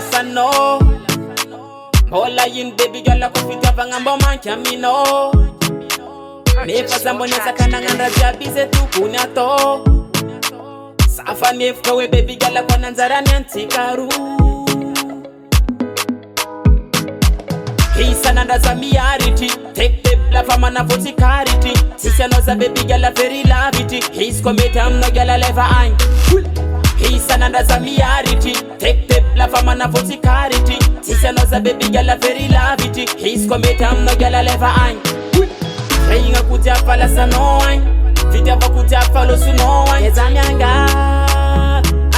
sano Mola yin baby girl akufita pangamba mancha mino Nefa zambonyesa kananganda jabize tukunyato Safa nefka we baby girl kwa nanzarani antikaru Hisa nanda za miarity Take the blafa mana voti karity Sisi anoza baby girl very lavity He's commit no girl lever ein Hisa nanda za miarity Take the blafa mana voti karity Sisi anoza baby girl very lavity He's commit no girl lever ein Inga kutia fala sa no ein Vidia va kutia falo su no ein Keza mianga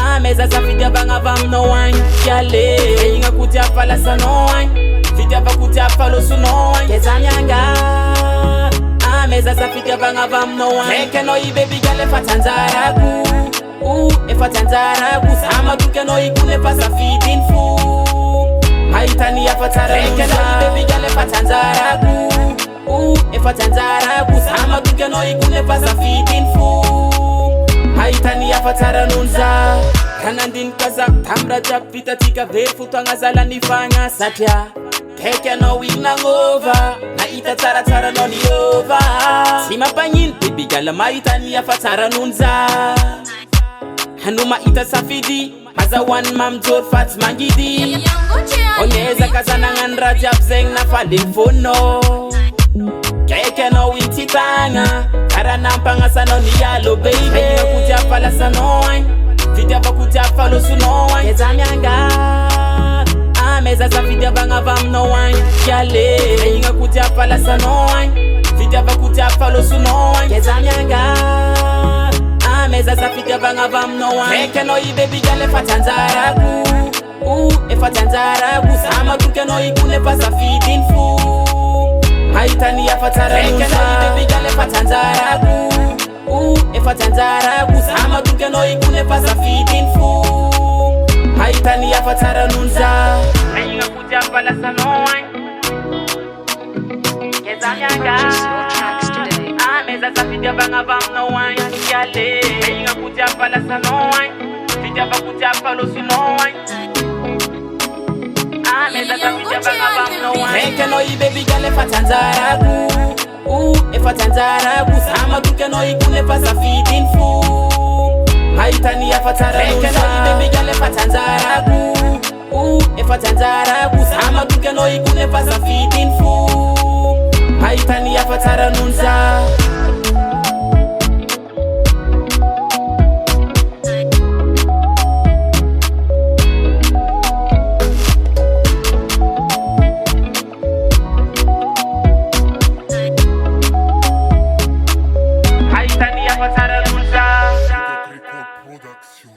Ameza za vidia banga vam no ein Yale Inga kutia fala sa no ein Vidia va kutia falo su no ein Keza mianga Ameza za vidia banga vam no ein Eke no i baby girl efa tanzaraku Efa tanzaraku Sama duke no i kune pasa feeding food Maitani ya fatara nuza Eke no i baby girl efa tanzaraku Efa tanzaraku Sama duke no i kune pasa feeding food Maitani ya fatara nuza Kanandin kaza tamra jak vita tika vefu Tuangazala nifanya satya Keke no wina ngova Na ita tara tara no ni over Sima panyin baby gala maitani ya fatara nunza Hanuma ita safidi Maza one mam jor fat mangidi Onyeza kazana ngandra jab zeng na fadin fono Keke no winti tanga Kara nampanga sano ni yalo baby Kaya kutia fala sanoin Vidia va kutia falo sunoin Keza mianga Ameza za vidia banga vam no wine Yale Kaya kutia fala sanoin Vidia va kutia falo sunoin Keza mianga Ameza za vidia banga vam no wine Keke no i baby girl efa tanzaraku Efa tanzaraku Sama duke no i kune pasa feeding food Maitani ya fatara nuza Eke no i baby girl efa tanzaraku Efa tanzaraku Sama duke no i kune pasa feeding food Maitani ya fatara nuza Inga kutia fala sanoin Keza mianga Ameza za vidia banga vam no wine Yale Inga kutia fala sanoin Vidia va kutia falo sunoin Ameza za vidia banga vam no wine Eke no i baby girl efa tanzaraku Efa tanzaraku Sama duke no i kune pasa feeding food Maitani ya fatara nuza Eke no i baby girl efa tanzaraku Efa tanzaraku Sama duke no i kune pasa feeding food Maitani ya fatara nuza Production.